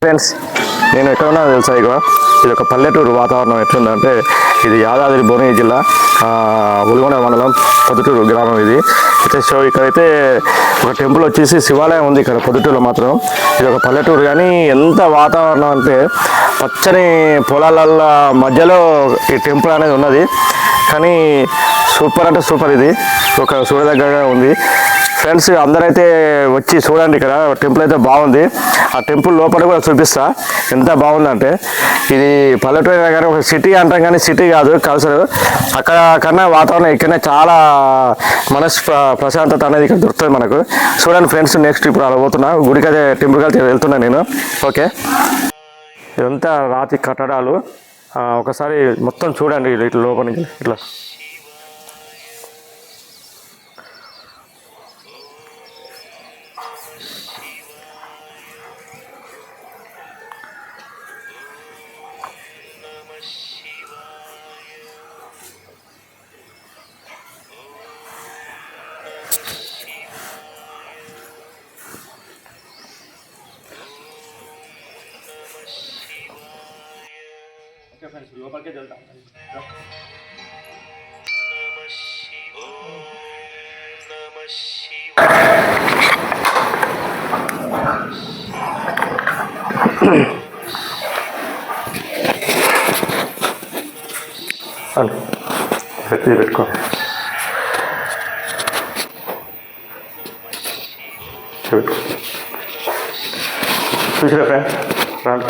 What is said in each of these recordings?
Friends, నేను ఎక్కడ ఉన్నా తెలుసా? ఇది ఒక పల్లెటూరు వాతావరణం ఎట్లుందంటే, ఇది యాదాద్రి భువనగిరి జిల్లా ఉల్గొండ మండలం పొద్దుటూరు గ్రామం ఇది. అయితే ఇక్కడైతే ఒక టెంపుల్ వచ్చేసి శివాలయం ఉంది ఇక్కడ పొద్దుటూరులో మాత్రం. ఇది ఒక పల్లెటూరు కానీ ఎంత వాతావరణం అంటే పచ్చని పొలాల మధ్యలో ఈ టెంపుల్ అనేది ఉన్నది. కానీ సూపర్ అంటే సూపర్, ఇది ఒక చూడదగ్గరగా ఉంది. ఫ్రెండ్స్ అందరైతే వచ్చి చూడండి, ఇక్కడ టెంపుల్ అయితే బాగుంది. ఆ టెంపుల్ లోపల కూడా చూపిస్తా ఎంత బాగుందంటే. ఇది పల్లెటూరు కానీ ఒక సిటీ అంటాం, కానీ సిటీ కాదు కల్చర్. అక్కడ కన్నా వాతావరణం ఇక్కడనే చాలా ప్రశాంతత అనేది ఇక్కడ దొరుకుతుంది మనకు. చూడండి ఫ్రెండ్స్, నెక్స్ట్ ఇప్పుడు అలా పోతున్నా గుడికి, అయితే టెంపుల్కి అయితే వెళ్తున్నా నేను. ఓకే, ఇదంతా రాతి కట్టడాలు. ఒకసారి మొత్తం చూడండి ఇట్లా లోపల నుంచి ఇట్లా. ఫ్రెండ్స్ లోపలికే వెళ్తాం. పెట్టుకో. చూసిరా ఫ్రెండ్స్, రండి.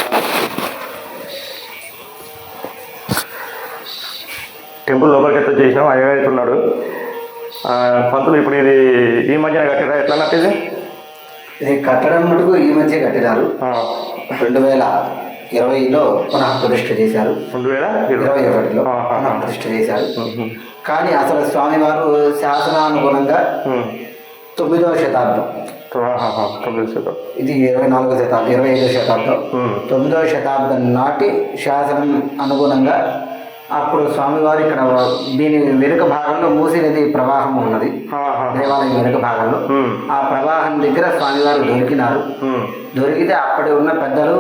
టెంపుల్ లోపలికి అయితే చేసినాం. అయ్యగారు అయితే ఉన్నాడు. పంతులు ఇప్పుడు ఇది ఈ మధ్యన కట్టారా? ఎట్లా కట్టేది? ఇది కట్టడం మటుకు ఈ మధ్య కట్టినారు. 2020లో పునః ప్రతిష్ఠ చేశారు. 2021లో పునః ప్రతిష్ఠ చేశారు. కానీ అసలు స్వామివారు శాసనానుగుణంగా 9వ శతాబ్దం, ఇది 24వ శతాబ్దం, 25వ శతాబ్దం, 9వ శతాబ్దం నాటి శాసనం అనుగుణంగా అప్పుడు స్వామివారు ఇక్కడ దీని వెనుక భాగంలో మూసీ నది ప్రవాహం ఉన్నది. దేవాలయం వెనుక భాగంలో ఆ ప్రవాహం దగ్గర స్వామివారు దొరికినారు. దొరికితే అప్పటి ఉన్న పెద్దలు,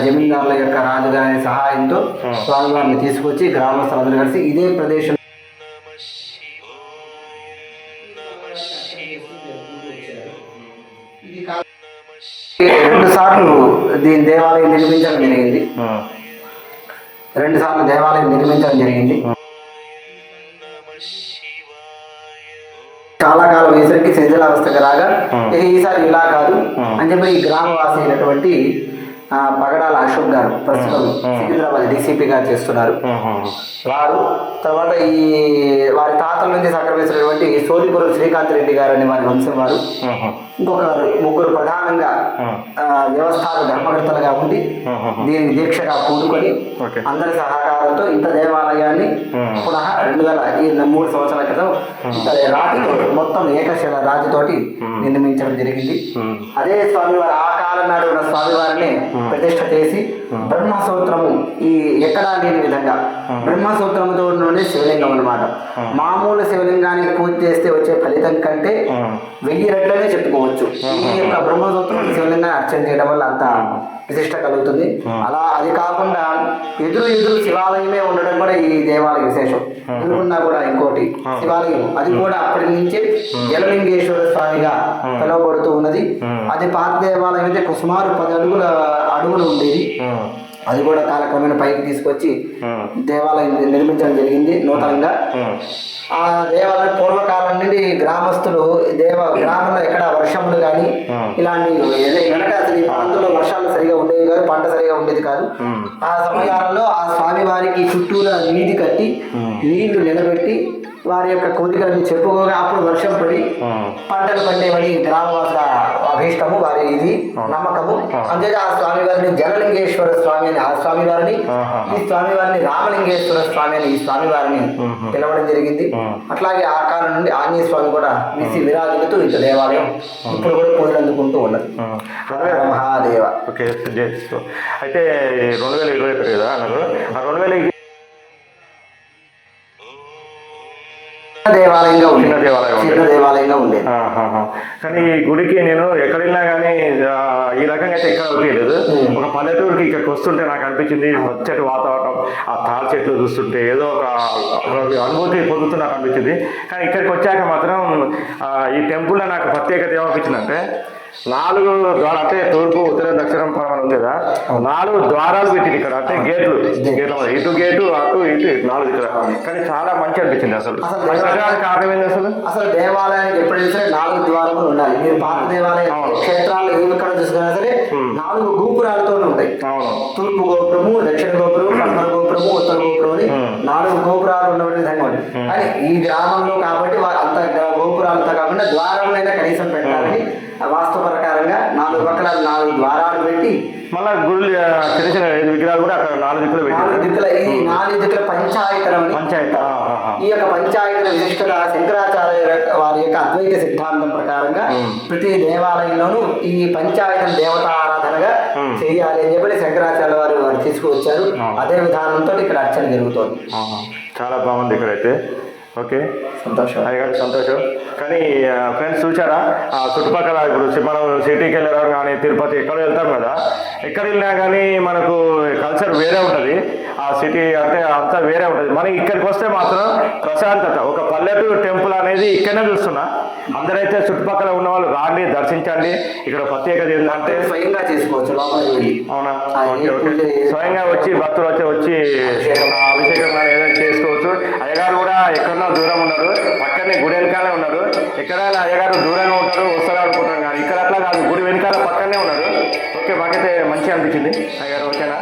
జమీందారుల యొక్క రాజుగారి సహాయంతో స్వామివారిని తీసుకొచ్చి గ్రామస్తులందరూ కలిసి ఇదే ప్రదేశం రెండు సార్లు దీని దేవాలయం నిర్మించడం జరిగింది. 2 సార్లు దేవాలయం నిర్మించడం జరిగింది. చాలా కాలం వేసరికి శిథిలావస్థకు రాగా ఈసారి ఇలా కాదు అని చెప్పి ఈ గ్రామవాసి అయినటువంటి పగడాల అశోక్ గారు ప్రస్తుతం సికింద్రాబాద్ డీసీపీగా చేస్తున్నారు. వారు తర్వాత వారి తాతల నుంచి సక్రమిస్తున్నటువంటి సోలిపురం శ్రీకాంత్ రెడ్డి గారు అనే వారి వంశం వారు, ఇంకొక 3 ప్రధానంగా వ్యవస్థాపక ధర్మకర్తలుగా ఉండి దీనికి దీక్షగా పూనుకొని అందరి సహకారంతో ఇంత దేవాలయాన్ని పునః 2003 సంవత్సరాల క్రితం రాతితో మొత్తం ఏకశిల రాతితోటి నిర్మించడం జరిగింది. అదే స్వామివారి ఆ కాలం నాడు ఉన్న స్వామివారిని ప్రతిష్ఠ చేసి బ్రహ్మసూత్రము ఎక్కడా లేని విధంగా బ్రహ్మసూత్రంతో నుండి శివలింగం అన్నమాట. మామూలు శివలింగానికి పూజ చేస్తే వచ్చే ఫలితం కంటే 1000 రెట్లనే చెప్పుకోవచ్చు. ఈ యొక్క బ్రహ్మసూత్రం శివలింగాన్ని అర్చన చేయడం వల్ల అంత ప్రతిష్ట కలుగుతుంది. అలా అది కాకుండా ఎదురు శివాలయమే ఉండడం కూడా ఈ దేవాలయ విశేషం. ఎదురుకున్నా కూడా ఇంకోటి శివాలయం, అది కూడా అప్పటి నుంచే జలలింగేశ్వర స్వామిగా పిలువబడుతూ ఉన్నది. అది పాత దేవాలయం అయితే సుమారు 10 అడుగులు ఉండేది. అది కూడా కాలక్రమేణా పైకి తీసుకొచ్చి దేవాలయం నిర్మించడం జరిగింది నూతనంగా. ఆ దేవాలయం పూర్వకాలం నుండి గ్రామస్తులు గ్రామంలో ఎక్కడ వర్షములు కానీ ఇలాంటి వెనక అసలు ఈ ప్రాంతంలో వర్షాలు సరిగా ఉండేవి కాదు, పంట సరిగా ఉండేది కాదు. ఆ సమయాలలో ఆ స్వామివారికి చుట్టూరా నీటి కట్టి నీళ్లు నిలబెట్టి వారి యొక్క కోరికలను చెప్పుకోగా అప్పుడు వర్షం పడి పంటలు పండేవని గ్రామవాసుల అభీష్టము, వారి ఇది నమ్మకము. అందుకే ఆ స్వామివారిని జలలింగేశ్వర స్వామి అని ఆ స్వామివారిని, ఈ స్వామివారిని రామలింగేశ్వర స్వామి అని ఈ స్వామివారిని పిలవడం జరిగింది. అట్లాగే ఆ కాలం నుండి ఆంజనేయ స్వామి కూడా విరాజులతో ఇంత దేవాలయం ఇప్పుడు కూడా పూజలు అందుకుంటూ ఉన్నది. మహాదేవ. ఓకే, అయితే 2021 కదా అన్నారు. ఆ 2020 దేవాలయంగా ఉంది, చిన్న దేవాలయం ఉంది. చిన్న దేవాలయంగా ఉండేది. కానీ ఈ గుడికి నేను ఎక్కడ వెళ్ళినా కానీ ఈ రకంగా అయితే ఎక్కడ అనిపించలేదు. ఒక పల్లెటూరుకి ఇక్కడికి వస్తుంటే నాకు అనిపించింది పచ్చటి వాతావరణం, ఆ తాళ చెట్లు చూస్తుంటే ఏదో ఒక అనుభూతి పొందుతూ నాకు అనిపించింది. కానీ ఇక్కడికి వచ్చాక మాత్రం ఈ టెంపుల్లో నాకు ప్రత్యేకత ఏమనిపించిందంటే 4 ద్వారాలు, అంటే తూర్పు ఉత్తర దక్షిణం పడమని ఉంది కదా, 4 ద్వారాలు పెట్టింది ఇక్కడ, అంటే గేట్లు ఇటు గేటు అటు ఇటు 4 ఇక్కడ. కానీ చాలా మంచి అనిపించింది అసలు. కారణం ఏంది అసలు? అసలు దేవాలయానికి ఎప్పుడైనా సరే 4 ద్వారములు ఉండాలి. మీరు పాత దేవాలయ క్షేత్రాలు ఏమి ఎక్కడ చూసుకున్నా సరే 4 గోపురాలతో ఉంటాయి. తూర్పు గోపురము, దక్షిణ గోపురము, పడమర గోపురము, ఉత్తర గోపురం అని 4 గోపురాలు ఉన్న విధంగా ఉంది. కానీ ఈ గ్రామంలో కాబట్టి అంత గోపురాలతో కాకుండా ద్వారాలైనా కనీసం పెట్టాలని వాస్తు ప్రకారంగా 4 పక్కల 4 ద్వారాలు పెట్టి, మళ్ళీ గుళ్ళు చిన్న చిన్న విగ్రహాలు కూడా అక్కడ 4 దిక్కులు పెట్టి, 4 దిక్కుల ఈ 4 దిక్కుల పంచాయతనం. ఈ యొక్క పంచాయతన విశిష్టత శంకరాచార్య వారి యొక్క అద్వైత సిద్ధాంతం ప్రకారంగా ప్రతి దేవాలయంలోనూ ఈ పంచాయతన దేవతా ఆరాధనగా చేయాలి అని చెప్పి శంకరాచార్య వారు తీసుకువచ్చారు. అదే విధానంతో ఇక్కడ అర్చన జరుగుతోంది. చాలా బాగుంది ఇక్కడైతే. ఓకే, సంతోషం అయ్యగారు, సంతోషం. కానీ ఫ్రెండ్స్ చూసారా, చుట్టుపక్కల ఇప్పుడు మనం సిటీకి వెళ్ళడం కానీ తిరుపతి ఎక్కడ వెళ్తాం కదా, ఎక్కడ వెళ్ళినా కానీ మనకు కల్చర్ వేరే ఉంటుంది. ఆ సిటీ అంటే అంతా వేరే ఉంటుంది. మనం ఇక్కడికి వస్తే మాత్రం ప్రశాంతత, ఒక పల్లెటూరు టెంపుల్ అనేది ఇక్కడనే చూస్తున్నా. అందరైతే చుట్టుపక్కల ఉన్న వాళ్ళు రాండి, దర్శించండి. ఇక్కడ ప్రత్యేకత ఏంటంటే స్వయంగా చేసుకోవచ్చు లోపలికి వెళ్ళి. అవునా? ఓకే ఓకే, స్వయంగా వచ్చి భక్తులు వచ్చి అభిషేకం కానీ ఏదైనా చేసుకోవచ్చు. అయ్యగారు కూడా ఎక్కడో దూరం ఉన్నారు, పక్కనే గుడి వెనకాలే ఉన్నారు. ఎక్కడైనా అయ్యగారు దూరంగా ఉంటారు, వస్తారు అనుకుంటారు. కానీ ఇక్కడ అట్లా కాదు, గుడి వెనకాల పక్కనే ఉన్నారు. ఓకే, మాకైతే మంచిగా అనిపించింది అయ్యగారు. ఓకేనా,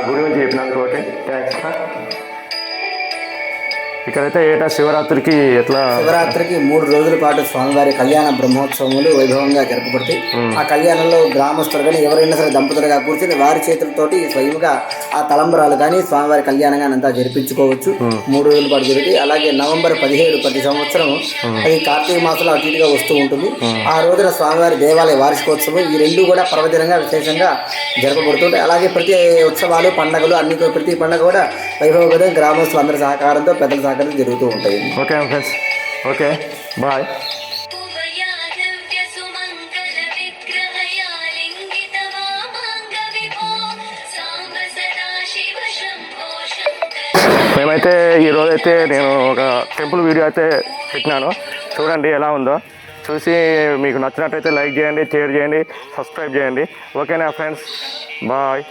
గుడి గురించి చెప్పినందుకు ఓకే, థ్యాంక్స్. ఇక్కడైతే ఏటా శివరాత్రికి 3 రోజుల పాటు స్వామివారి కళ్యాణ బ్రహ్మోత్సవములు వైభవంగా జరపబడతాయి. ఆ కళ్యాణంలో గ్రామస్తులు కానీ ఎవరైనా సరే దంపతులుగా కూర్చొని వారి చేతులతోటి స్వయంగా ఆ తలంబరాలు కానీ స్వామివారి కళ్యాణంగా అంతా జరిపించుకోవచ్చు. 3 రోజుల పాటు జరుగుతాయి. అలాగే నవంబర్ 17 ప్రతి సంవత్సరం అది కార్తీక మాసంలో అటు ఇటుగా వస్తూ ఉంటుంది. ఆ రోజున స్వామివారి దేవాలయ వార్షికోత్సవం, ఈ 2 కూడా పర్వదినంగా విశేషంగా జరపబడుతుంటాయి. అలాగే ప్రతి ఉత్సవాలు, పండుగలు అన్ని ప్రతి పండుగ కూడా వైభవంగా గ్రామస్తులు అందరి సహకారంతో, పెద్దల సహకారం జరుగుతూ ఉంటాయి. Okay friends, okay bye. మేమైతే ఈరోజైతే నేను ఒక టెంపుల్ వీడియో అయితే పెట్టినాను. చూడండి ఎలా ఉందో. చూసి మీకు నచ్చినట్టయితే లైక్ చేయండి, షేర్ చేయండి, సబ్స్క్రైబ్ చేయండి. ఓకేనా ఫ్రెండ్స్, బాయ్.